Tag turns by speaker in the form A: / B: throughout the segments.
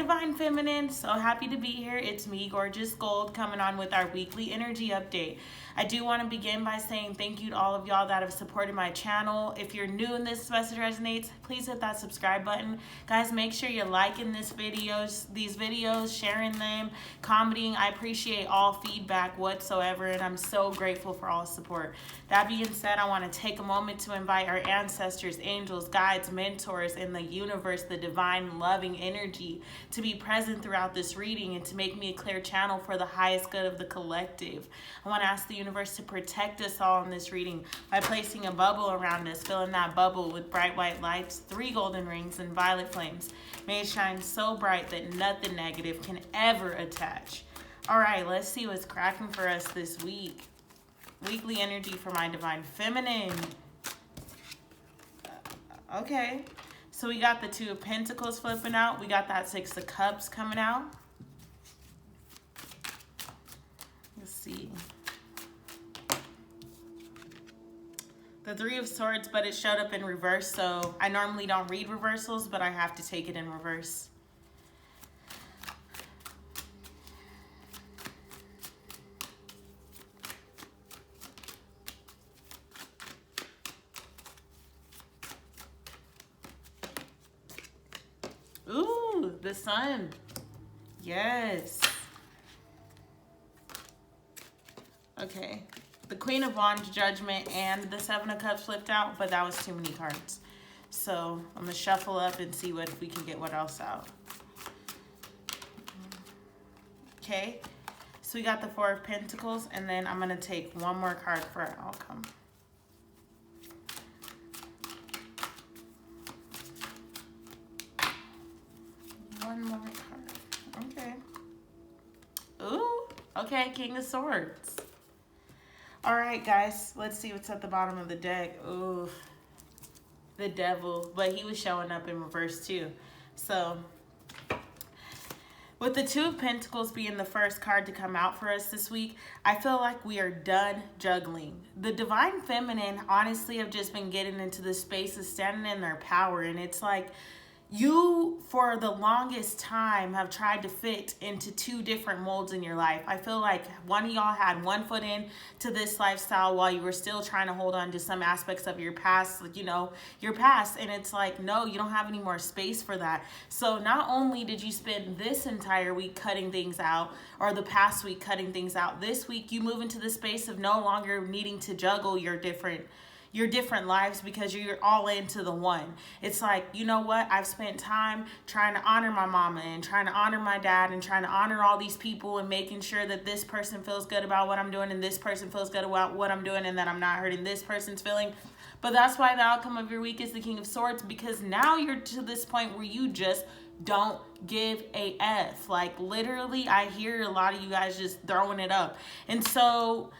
A: Divine Feminine, so happy to be here. It's me, Gorgeous Gold, coming on with our weekly energy update. I do want to begin by saying thank you to all of y'all that have supported my channel. If you're new and this message resonates, please hit that subscribe button. Guys, make sure you're liking these videos, sharing them, commenting. I appreciate all feedback whatsoever, and I'm so grateful for all support. That being said, I want to take a moment to invite our ancestors, angels, guides, mentors, and the universe, the divine loving energy, to be present throughout this reading and to make me a clear channel for the highest good of the collective. I want to ask the universe to protect us all in this reading by placing a bubble around us, filling that bubble with bright white lights, 3 golden rings, and violet flames. May it shine so bright that nothing negative can ever attach. All right, let's see what's cracking for us this week. Weekly energy for my Divine Feminine. Okay, so we got the 2 of Pentacles flipping out. We got that 6 of Cups coming out. Let's see. The 3 of Swords, but it showed up in reverse, so I normally don't read reversals, but I have to take it in reverse. Ooh, the Sun. Yes. Okay. The Queen of Wands, Judgment, and the 7 of Cups flipped out, but that was too many cards. So I'm going to shuffle up and see if we can get what else out. Okay. So we got the 4 of Pentacles, and then I'm going to take one more card for our outcome. One more card. Okay. Ooh. Okay, King of Swords. All right, guys, let's see what's at the bottom of the deck. Ooh, the Devil, but he was showing up in reverse too. So with the 2 of Pentacles being the first card to come out for us this week, I feel like we are done juggling. The Divine Feminine honestly have just been getting into the space of standing in their power, and it's like, you, for the longest time, have tried to fit into 2 different molds in your life. I feel like one of y'all had one foot in to this lifestyle while you were still trying to hold on to some aspects of your past, like, you know, your past. And it's like, no, you don't have any more space for that. So not only did you spend this entire week cutting things out, or the past week cutting things out, this week you move into the space of no longer needing to juggle your different lives because you're all into the one. It's like, you know what? I've spent time trying to honor my mama and trying to honor my dad and trying to honor all these people and making sure that this person feels good about what I'm doing and this person feels good about what I'm doing and that I'm not hurting this person's feeling. But that's why the outcome of your week is the King of Swords, because now you're to this point where you just don't give a F. Like, literally, I hear a lot of you guys just throwing it up. And so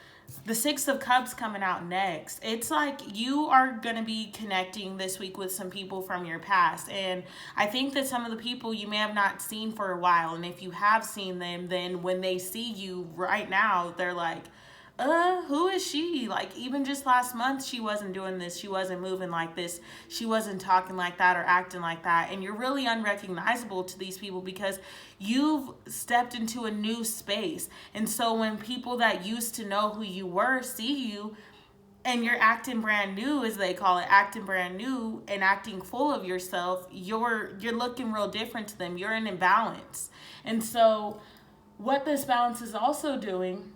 A: the 6 of Cups coming out next. It's like you are going to be connecting this week with some people from your past. And I think that some of the people you may have not seen for a while. And if you have seen them, then when they see you right now, they're like, who is she? Like, even just last month, she wasn't doing this. She wasn't moving like this. She wasn't talking like that or acting like that. And you're really unrecognizable to these people because you've stepped into a new space. And so when people that used to know who you were see you and you're acting brand new, as they call it, acting brand new and acting full of yourself, you're looking real different to them. You're in imbalance. And so what this balance is also doing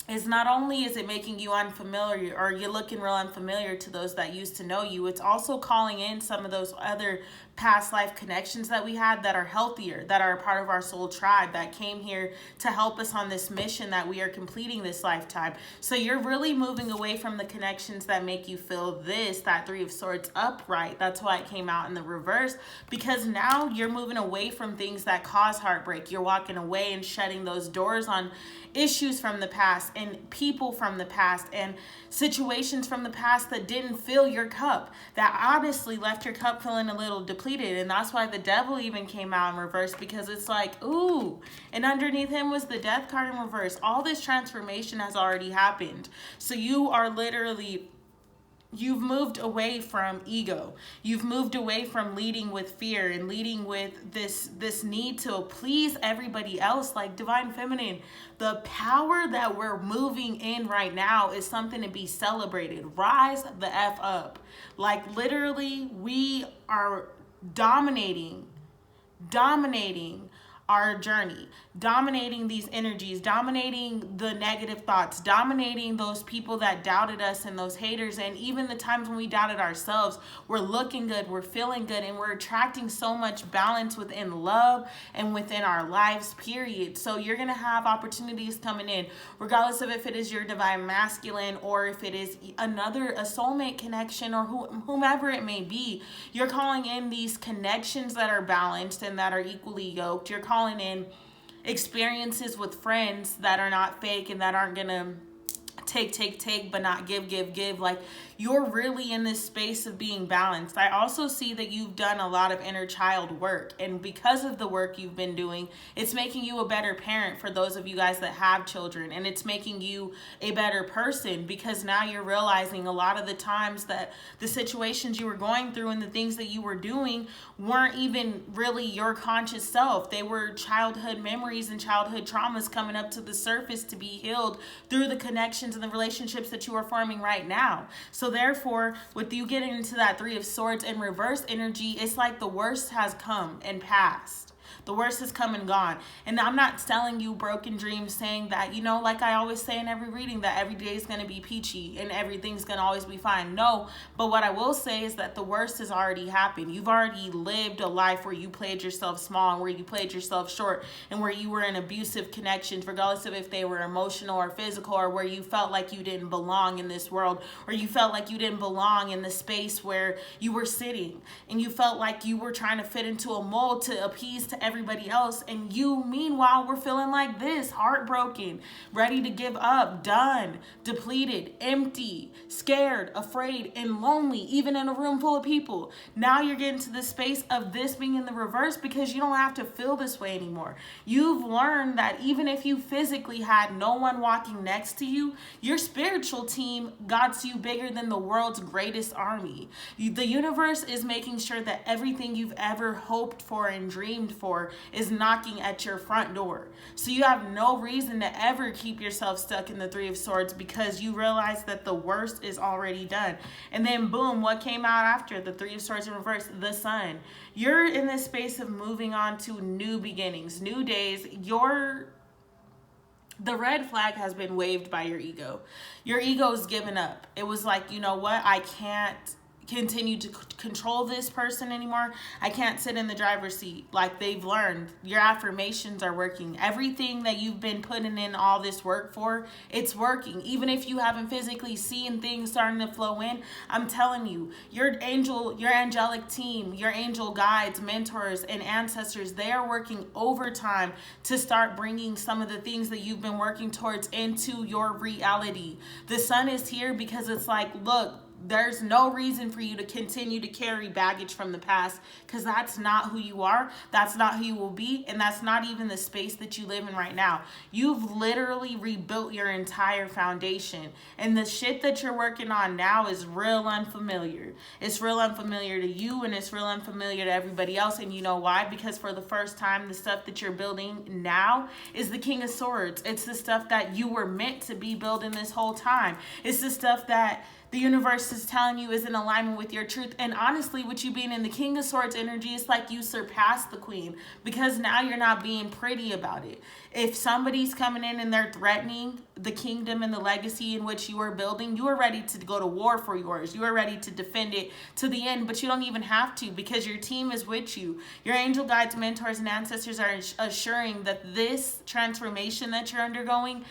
A: is not only is it making you unfamiliar, or you're looking real unfamiliar to those that used to know you, it's also calling in some of those other past life connections that we had that are healthier, that are a part of our soul tribe, that came here to help us on this mission that we are completing this lifetime. So you're really moving away from the connections that make you feel that 3 of Swords upright. That's why it came out in the reverse, because now you're moving away from things that cause heartbreak. You're walking away and shutting those doors on issues from the past and people from the past and situations from the past that didn't fill your cup, that honestly left your cup feeling a little depleted. And that's why the Devil even came out in reverse, because it's like, ooh, and underneath him was the Death card in reverse. All this transformation has already happened. So you are literally You've moved away from ego. You've moved away from leading with fear and leading with this need to please everybody else. Like Divine Feminine, the power that we're moving in right now is something to be celebrated. Rise the F up. Like literally, we are dominating our journey, dominating these energies, dominating the negative thoughts, dominating those people that doubted us and those haters. And even the times when we doubted ourselves, we're looking good, we're feeling good, and we're attracting so much balance within love and within our lives, period. So you're going to have opportunities coming in, regardless of if it is your divine masculine or if it is a soulmate connection or whomever it may be. You're calling in these connections that are balanced and that are equally yoked. You're calling in experiences with friends that are not fake and that aren't gonna take but not give. Like, you're really in this space of being balanced. I also see that you've done a lot of inner child work, and because of the work you've been doing, it's making you a better parent for those of you guys that have children, and it's making you a better person, because now you're realizing a lot of the times that the situations you were going through and the things that you were doing weren't even really your conscious self. They were childhood memories and childhood traumas coming up to the surface to be healed through the connections and the relationships that you are forming right now. So therefore, with you getting into that Three of Swords in reverse energy, it's like the worst has come and passed. The worst has come and gone. And I'm not selling you broken dreams, saying that, you know, like I always say in every reading, that every day is going to be peachy and everything's going to always be fine. No, but what I will say is that the worst has already happened. You've already lived a life where you played yourself small and where you played yourself short and where you were in abusive connections, regardless of if they were emotional or physical, or where you felt like you didn't belong in this world, or you felt like you didn't belong in the space where you were sitting, and you felt like you were trying to fit into a mold to appease to everybody else. And you, meanwhile, were feeling like this, heartbroken, ready to give up, done, depleted, empty, scared, afraid, and lonely, even in a room full of people. Now you're getting to the space of this being in the reverse, because you don't have to feel this way anymore. You've learned that even if you physically had no one walking next to you, your spiritual team got you bigger than the world's greatest army. The universe is making sure that everything you've ever hoped for and dreamed for is knocking at your front door. So you have no reason to ever keep yourself stuck in the Three of Swords, because you realize that the worst is already done. And then boom, what came out after the Three of Swords in reverse? The Sun. You're in this space of moving on to new beginnings, new days. The red flag has been waved by your ego. Your ego's given up. It was like, you know what? I can't continue to control this person anymore. I can't sit in the driver's seat. Like, they've learned. Your affirmations are working. Everything that you've been putting in all this work for, it's working. Even if you haven't physically seen things starting to flow in, I'm telling you, your angelic team, your angel guides, mentors, and ancestors, they are working overtime to start bringing some of the things that you've been working towards into your reality. The Sun is here because it's like, look, there's no reason for you to continue to carry baggage from the past, because that's not who you are, that's not who you will be, and that's not even the space that you live in right now. You've literally rebuilt your entire foundation, and the shit that you're working on now is real unfamiliar. It's real unfamiliar to you, and it's real unfamiliar to everybody else. And you know why? Because for the first time, the stuff that you're building now is the King of Swords. It's the stuff that you were meant to be building this whole time. It's the stuff that the universe is telling you is in alignment with your truth. And honestly, with you being in the King of Swords energy, it's like you surpassed the Queen, because now you're not being pretty about it. If somebody's coming in and they're threatening the kingdom and the legacy in which you are building, you are ready to go to war for yours. You are ready to defend it to the end, but you don't even have to, because your team is with you. Your angel guides, mentors, and ancestors are assuring that this transformation that you're undergoing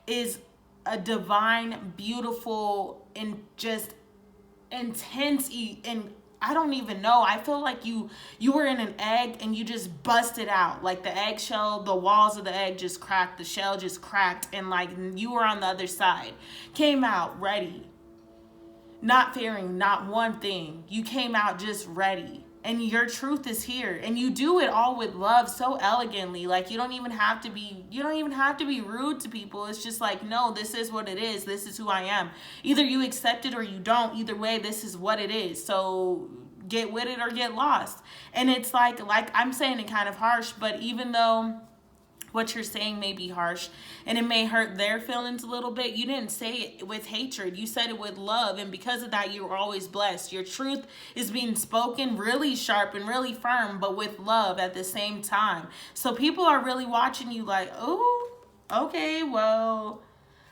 A: is a divine, beautiful, and just intense, and I don't even know. I feel like you were in an egg and you just busted out. Like the eggshell, the walls of the egg just cracked, the shell just cracked, and like you were on the other side. Came out ready. Not fearing not one thing. You came out just ready. And your truth is here, and you do it all with love so elegantly. Like, you don't even have to be rude to people. It's just like, no, this is what it is. This is who I am. Either you accept it or you don't. Either way, this is what it is. So get with it or get lost. And it's like I'm saying it kind of harsh, but even though what you're saying may be harsh and it may hurt their feelings a little bit, you didn't say it with hatred. You said it with love, and because of that, you were always blessed. Your truth is being spoken really sharp and really firm, but with love at the same time. So people are really watching you like, oh, okay, well,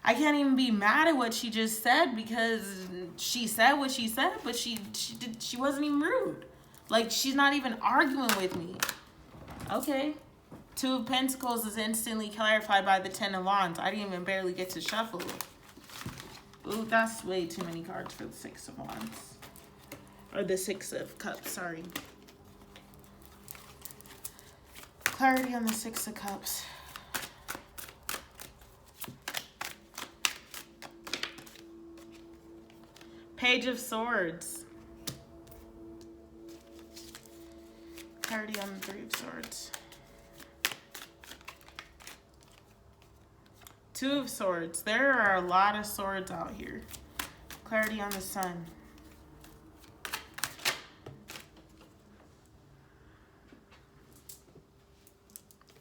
A: I can't even be mad at what she just said, because she said what she said, but she wasn't even rude. Like, she's not even arguing with me. Okay. Two of Pentacles is instantly clarified by the Ten of Wands. I didn't even barely get to shuffle. Ooh, that's way too many cards for the Six of Wands. Or the Six of Cups, sorry. Clarity on the Six of Cups. Page of Swords. Clarity on the Three of Swords. Two of Swords. There are a lot of swords out here. Clarity on the Sun.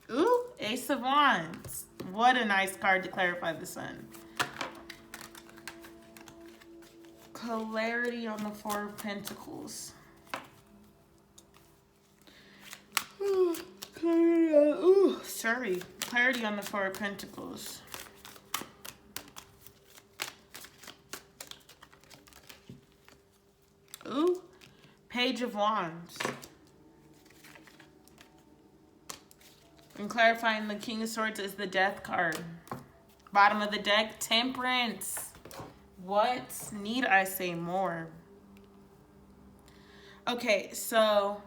A: Ooh, Ace of Wands. What a nice card to clarify the Sun. Clarity on the Four of Pentacles. Clarity on the Four of Pentacles. Ooh, Page of Wands. And clarifying the King of Swords is the Death card. Bottom of the deck, Temperance. What need I say more? Okay, so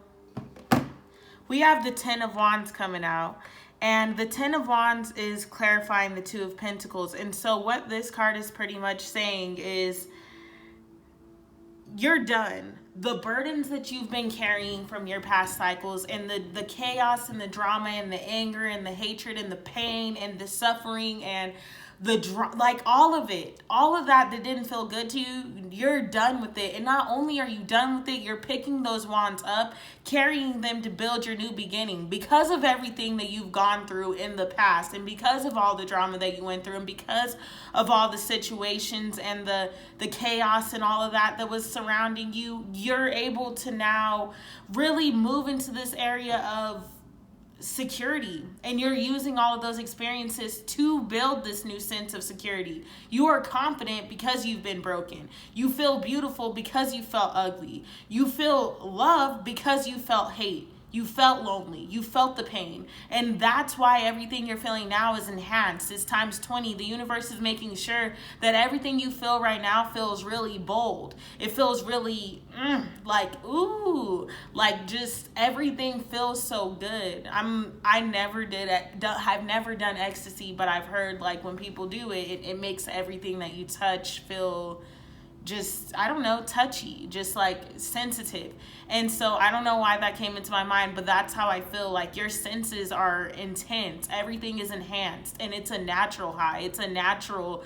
A: we have the Ten of Wands coming out. And the Ten of Wands is clarifying the Two of Pentacles. And so what this card is pretty much saying is, you're done. The burdens that you've been carrying from your past cycles, and the chaos and the drama and the anger and the hatred and the pain and the suffering and like all of it, all of that didn't feel good to you, you're done with it. And not only are you done with it, you're picking those wands up, carrying them to build your new beginning, because of everything that you've gone through in the past, and because of all the drama that you went through, and because of all the situations and the chaos and all of that was surrounding you. You're able to now really move into this area of security, and you're using all of those experiences to build this new sense of security. You are confident because you've been broken. You feel beautiful because you felt ugly. You feel love because you felt hate. You felt lonely. You felt the pain. And that's why everything you're feeling now is enhanced. It's times 20. The universe is making sure that everything you feel right now feels really bold. It feels really like, ooh, like just everything feels so good. I've never done ecstasy, but I've heard like when people do it, it makes everything that you touch feel just, I don't know, touchy, just like sensitive. And so I don't know why that came into my mind, but that's how I feel. Like your senses are intense. Everything is enhanced, and it's a natural high. It's a natural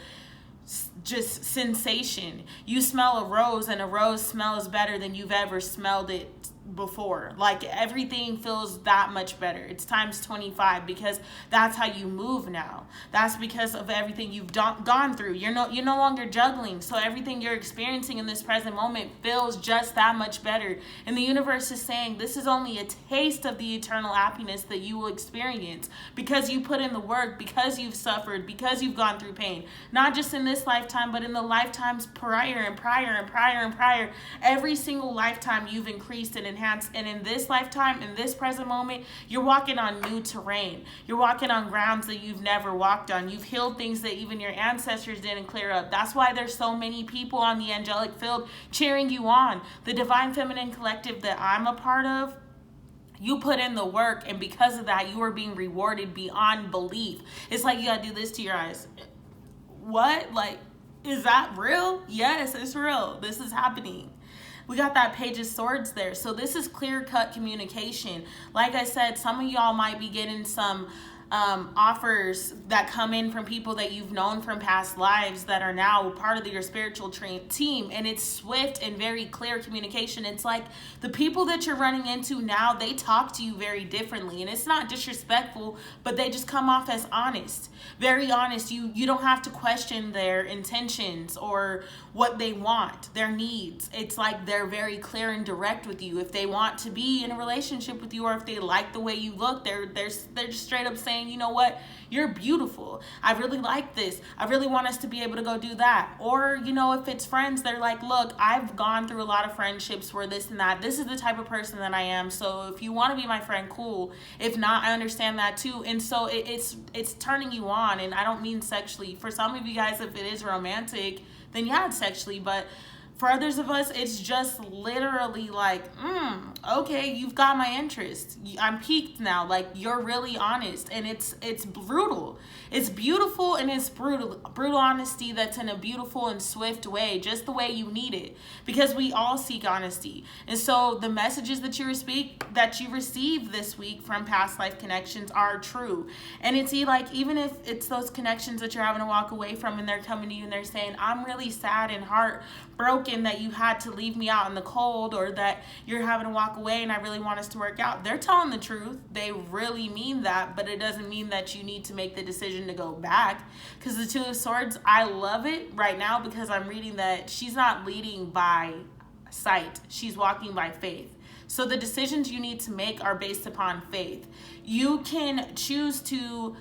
A: just sensation. You smell a rose, and a rose smells better than you've ever smelled it before. Like everything feels that much better. It's times 25, because that's how you move now. That's because of everything you've gone through. You're no longer juggling, so everything you're experiencing in this present moment feels just that much better. And the universe is saying this is only a taste of the eternal happiness that you will experience, because you put in the work, because you've suffered, because you've gone through pain, not just in this lifetime, but in the lifetimes prior and prior and prior and prior. Every single lifetime you've increased and enhanced, and in this lifetime, in this present moment, you're walking on new terrain. You're walking on grounds that you've never walked on. You've healed things that even your ancestors didn't clear up. That's why there's so many people on the angelic field cheering you on. The Divine Feminine Collective that I'm a part of, you put in the work, and because of that, you are being rewarded beyond belief. It's like you gotta do this to your eyes. What? Like, is that real? Yes, it's real. This is happening. We got that Page of Swords there. So this is clear-cut communication. Like I said, some of y'all might be getting some offers that come in from people that you've known from past lives that are now part of your spiritual team, and it's swift and very clear communication. It's like the people that you're running into now, they talk to you very differently, and it's not disrespectful, but they just come off as honest, very honest. You don't have to question their intentions or what they want, their needs. It's like they're very clear and direct with you. If they want to be in a relationship with you, or if they like the way you look, they're just straight up saying, you know what, you're beautiful, I really like this, I really want us to be able to go do that. Or, you know, if it's friends, they're like, look, I've gone through a lot of friendships where this and that, this is the type of person that I am, so if you want to be my friend, cool. If not, I understand that too. And so it's turning you on. And I don't mean sexually. For some of you guys, if it is romantic, then yeah, it's sexually. But for others of us, it's just literally like, okay, you've got my interest. I'm piqued now. Like, you're really honest. And it's brutal. It's beautiful, and it's brutal. Brutal honesty that's in a beautiful and swift way, just the way you need it. Because we all seek honesty. And so the messages that you receive this week from past life connections are true. And it's like, even if it's those connections that you're having to walk away from, and they're coming to you and they're saying, I'm really sad and heartbroken that you had to leave me out in the cold, or that you're having to walk away and I really want us to work out. They're telling the truth. They really mean that, but it doesn't mean that you need to make the decision to go back. Because the Two of Swords, I love it right now because I'm reading that she's not leading by sight. She's walking by faith. So the decisions you need to make are based upon faith. You can choose to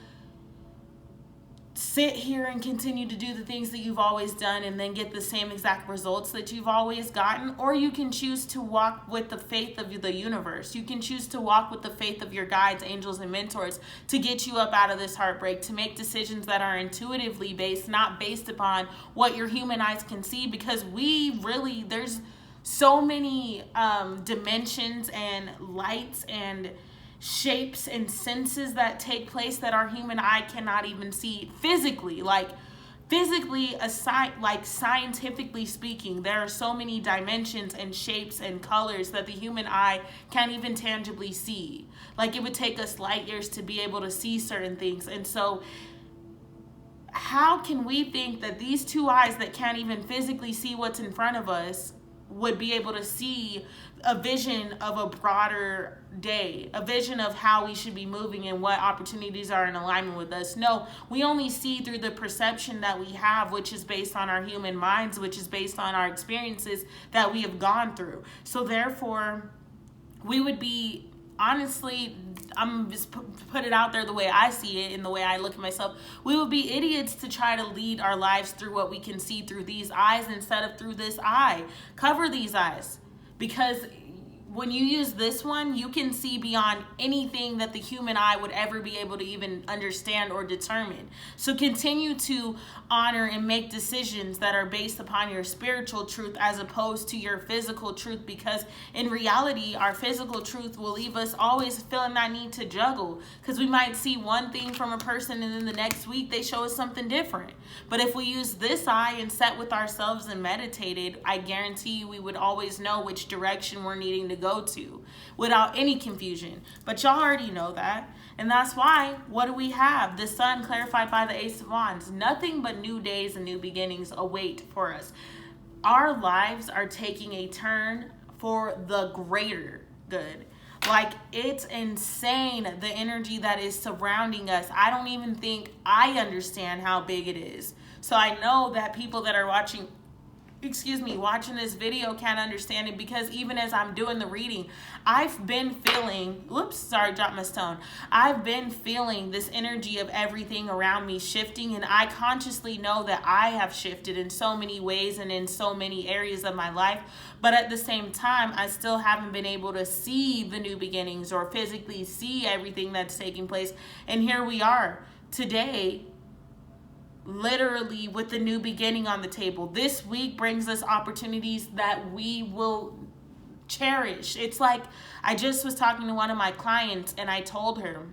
A: sit here and continue to do the things that you've always done and then get the same exact results that you've always gotten, or you can choose to walk with the faith of the universe. You can choose to walk with the faith of your guides, angels, and mentors to get you up out of this heartbreak, to make decisions that are intuitively based, not based upon what your human eyes can see, because there's so many dimensions and lights and shapes and senses that take place that our human eye cannot even see physically. Scientifically speaking, there are so many dimensions and shapes and colors that the human eye can't even tangibly see. Like, it would take us light years to be able to see certain things. And so how can we think that these two eyes that can't even physically see what's in front of us would be able to see a vision of a broader day, a vision of how we should be moving and what opportunities are in alignment with us? No, we only see through the perception that we have, which is based on our human minds, which is based on our experiences that we have gone through. So therefore, we would be, honestly, I'm just put it out there the way I see it and the way I look at myself, we would be idiots to try to lead our lives through what we can see through these eyes instead of through this eye. Cover these eyes, because when you use this one, you can see beyond anything that the human eye would ever be able to even understand or determine. So continue to honor and make decisions that are based upon your spiritual truth as opposed to your physical truth, because in reality, our physical truth will leave us always feeling that need to juggle, because we might see one thing from a person and then the next week they show us something different. But if we use this eye and sat with ourselves and meditated, I guarantee you we would always know which direction we're needing to go to without any confusion. But y'all already know that. And that's why, what do we have? The sun clarified by the Ace of Wands. Nothing but new days and new beginnings await for us. Our lives are taking a turn for the greater good. Like, it's insane, the energy that is surrounding us. I don't even think I understand how big it is. So I know that people that are watching this video can't understand it, because even as I'm doing the reading, I've been feeling, I've been feeling this energy of everything around me shifting, and I consciously know that I have shifted in so many ways and in so many areas of my life, but at the same time, I still haven't been able to see the new beginnings or physically see everything that's taking place. And here we are today, literally with the new beginning on the table. This week brings us opportunities that we will cherish. It's like, I just was talking to one of my clients and I told her,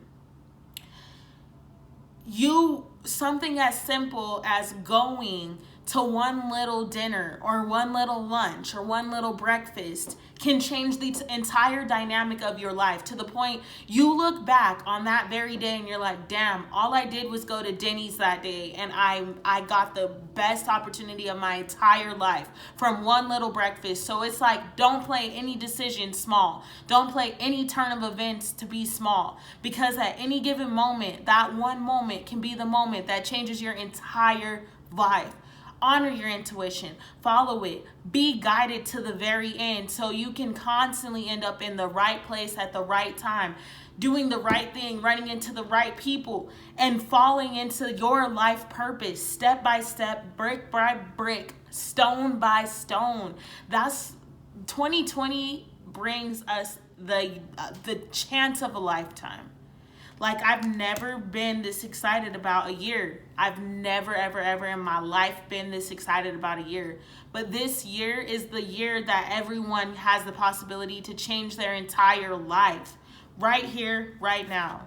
A: something as simple as going to one little dinner or one little lunch or one little breakfast can change the entire dynamic of your life, to the point you look back on that very day and you're like, damn, all I did was go to Denny's that day and I got the best opportunity of my entire life from one little breakfast. So it's like, don't play any decision small. Don't play any turn of events to be small, because at any given moment, that one moment can be the moment that changes your entire life. Honor your intuition, follow it, be guided to the very end so you can constantly end up in the right place at the right time, doing the right thing, running into the right people, and falling into your life purpose step by step, brick by brick, stone by stone. That's 2020 brings us the chance of a lifetime. Like, I've never been this excited about a year. I've never, ever, ever in my life been this excited about a year. But this year is the year that everyone has the possibility to change their entire life. Right here, right now.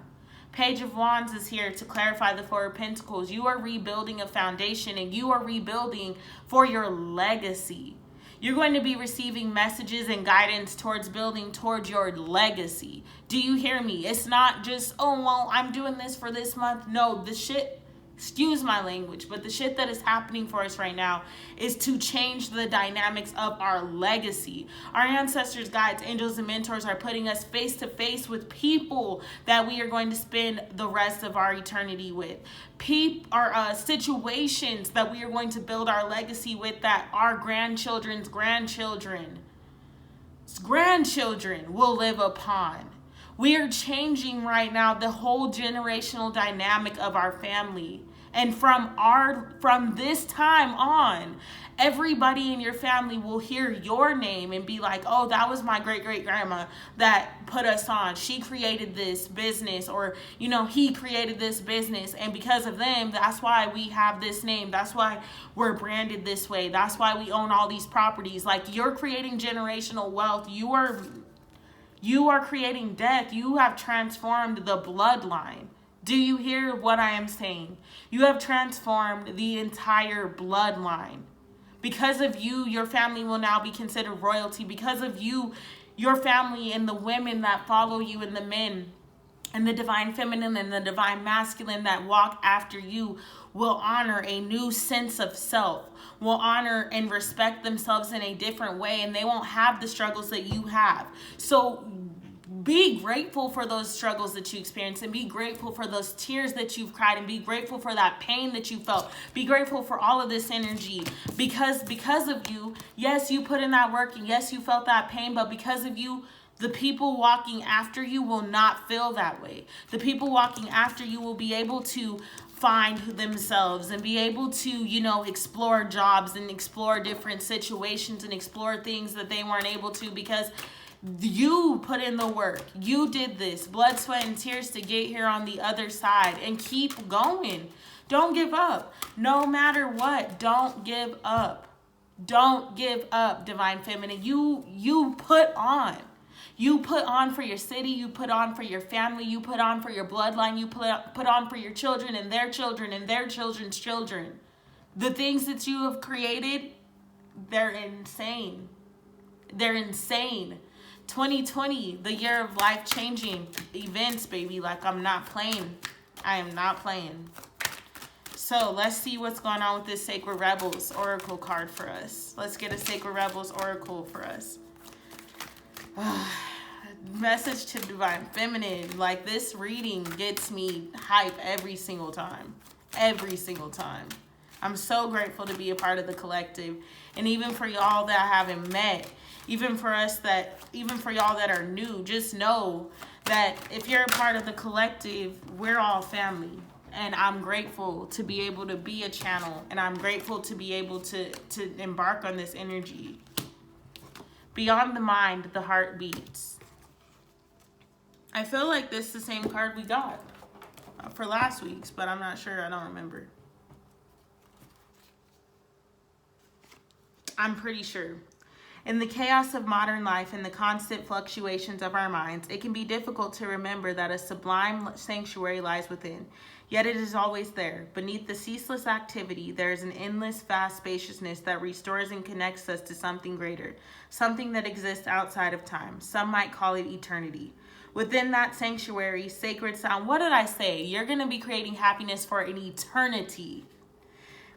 A: Page of Wands is here to clarify the Four of Pentacles. You are rebuilding a foundation, and you are rebuilding for your legacy. You're going to be receiving messages and guidance towards building towards your legacy. Do you hear me? It's not just, oh, well, I'm doing this for this month. No, the shit, excuse my language, but the shit that is happening for us right now is to change the dynamics of our legacy. Our ancestors, guides, angels, and mentors are putting us face to face with people that we are going to spend the rest of our eternity with. Situations that we are going to build our legacy with, that our grandchildren's grandchildren will live upon. We are changing right now the whole generational dynamic of our family. And from this time on, everybody in your family will hear your name and be like, oh, that was my great-great-grandma that put us on. She created this business, or, you know, he created this business. And because of them, that's why we have this name. That's why we're branded this way. That's why we own all these properties. Like, you're creating generational wealth. You are creating death. You have transformed the bloodline. Do you hear what I am saying? You have transformed the entire bloodline. Because of you, your family will now be considered royalty. Because of you, your family and the women that follow you, and the men and the divine feminine and the divine masculine that walk after you will honor a new sense of self, will honor and respect themselves in a different way, and they won't have the struggles that you have. So be grateful for those struggles that you experienced, and be grateful for those tears that you've cried, and be grateful for that pain that you felt. Be grateful for all of this energy, because of you, yes, you put in that work, and yes, you felt that pain, but because of you, the people walking after you will not feel that way. The people walking after you will be able to find themselves and be able to, you know, explore jobs and explore different situations and explore things that they weren't able to, because you put in the work. You did this blood, sweat, and tears to get here on the other side, and keep going. Don't give up. No matter what, don't give up. Don't give up, Divine Feminine. You put on. You put on for your city. You put on for your family. You put on for your bloodline. You put on for your children and their children and their children's children. The things that you have created, they're insane. They're insane. 2020, the year of life-changing events, baby. Like, I'm not playing. I am not playing. So let's see what's going on with this Sacred Rebels Oracle card for us. Let's get a Sacred Rebels Oracle for us. Message to Divine Feminine. Like, this reading gets me hype every single time. Every single time. I'm so grateful to be a part of the collective. And even for y'all that I haven't met, even for y'all that are new, just know that if you're a part of the collective, we're all family. And I'm grateful to be able to be a channel, and I'm grateful to be able to embark on this energy. Beyond the mind, the heart beats. I feel like this is the same card we got for last week's, but I'm not sure. I don't remember. I'm pretty sure. In the chaos of modern life and the constant fluctuations of our minds, it can be difficult to remember that a sublime sanctuary lies within. Yet it is always there. Beneath the ceaseless activity, there is an endless, vast spaciousness that restores and connects us to something greater, something that exists outside of time. Some might call it eternity. Within that sanctuary, sacred sound, what did I say? You're going to be creating happiness for an eternity.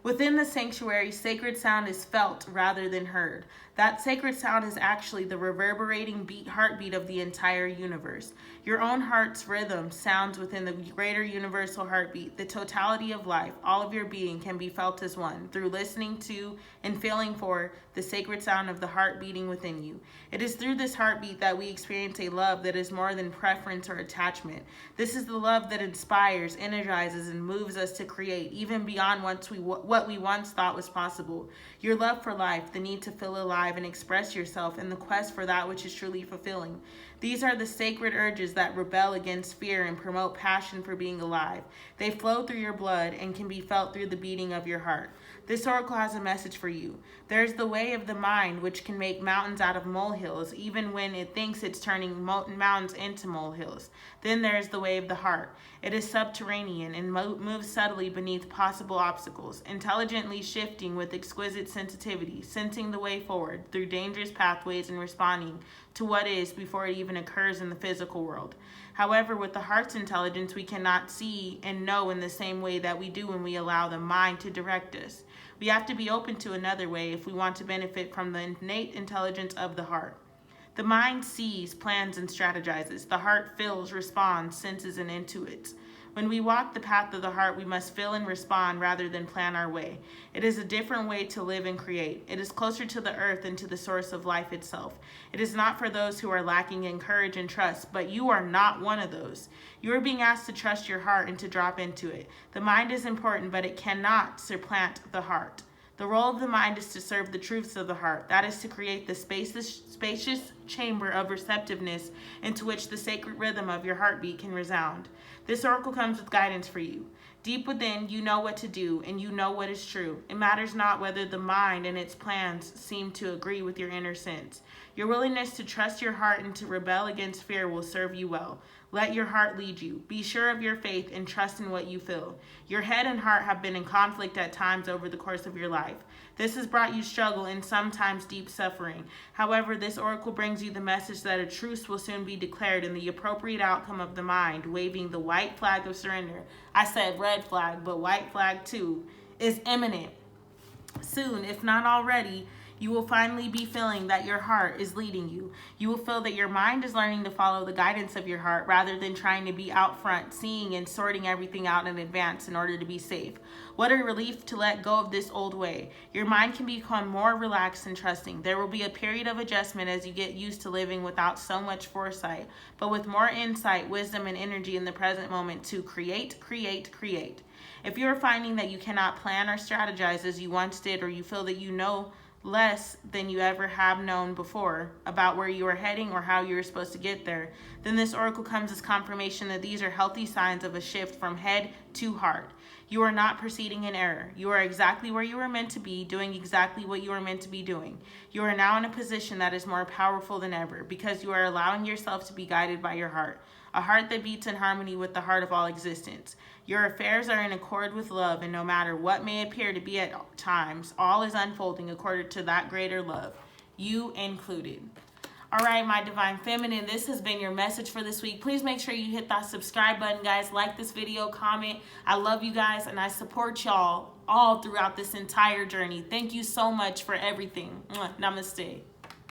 A: Within the sanctuary, sacred sound is felt rather than heard. That sacred sound is actually the reverberating heartbeat of the entire universe. Your own heart's rhythm sounds within the greater universal heartbeat. The totality of life, all of your being, can be felt as one through listening to and feeling for the sacred sound of the heart beating within you. It is through this heartbeat that we experience a love that is more than preference or attachment. This is the love that inspires, energizes, and moves us to create, even beyond what we once thought was possible. Your love for life, the need to feel alive and express yourself, and the quest for that which is truly fulfilling. These are the sacred urges that rebel against fear and promote passion for being alive. They flow through your blood and can be felt through the beating of your heart. This oracle has a message for you. There's the way of the mind, which can make mountains out of molehills, even when it thinks it's turning mountains into molehills. Then there's the way of the heart. It is subterranean and moves subtly beneath possible obstacles, intelligently shifting with exquisite sensitivity, sensing the way forward through dangerous pathways and responding to what is before it even occurs in the physical world. However, with the heart's intelligence, we cannot see and know in the same way that we do when we allow the mind to direct us. We have to be open to another way if we want to benefit from the innate intelligence of the heart. The mind sees, plans, and strategizes. The heart feels, responds, senses, and intuits. When we walk the path of the heart, we must feel and respond rather than plan our way. It is a different way to live and create. It is closer to the earth and to the source of life itself. It is not for those who are lacking in courage and trust, but you are not one of those. You are being asked to trust your heart and to drop into it. The mind is important, but it cannot supplant the heart. The role of the mind is to serve the truths of the heart. That is to create the spacious chamber of receptiveness into which the sacred rhythm of your heartbeat can resound. This oracle comes with guidance for you. Deep within, you know what to do, and you know what is true. It matters not whether the mind and its plans seem to agree with your inner sense. Your willingness to trust your heart and to rebel against fear will serve you well. Let your heart lead you. Be sure of your faith and trust in what you feel. Your head and heart have been in conflict at times over the course of your life. This has brought you struggle and sometimes deep suffering. However, this oracle brings you the message that a truce will soon be declared and the appropriate outcome of the mind, waving the white flag of surrender. I said red flag, but white flag too, is imminent. Soon, if not already, you will finally be feeling that your heart is leading you. You will feel that your mind is learning to follow the guidance of your heart rather than trying to be out front, seeing and sorting everything out in advance in order to be safe. What a relief to let go of this old way. Your mind can become more relaxed and trusting. There will be a period of adjustment as you get used to living without so much foresight, but with more insight, wisdom, and energy in the present moment to create. If you are finding that you cannot plan or strategize as you once did, or you feel that you know less than you ever have known before about where you are heading or how you are supposed to get there, then this oracle comes as confirmation that these are healthy signs of a shift from head to heart. You are not proceeding in error. You are exactly where you were meant to be, doing exactly what you were meant to be doing. You are now in a position that is more powerful than ever because you are allowing yourself to be guided by your heart, a heart that beats in harmony with the heart of all existence. Your affairs are in accord with love, and no matter what may appear to be at times, all is unfolding according to that greater love, you included. All right, my divine feminine, this has been your message for this week. Please make sure you hit that subscribe button, guys. Like this video, comment. I love you guys, and I support y'all all throughout this entire journey. Thank you so much for everything. Namaste.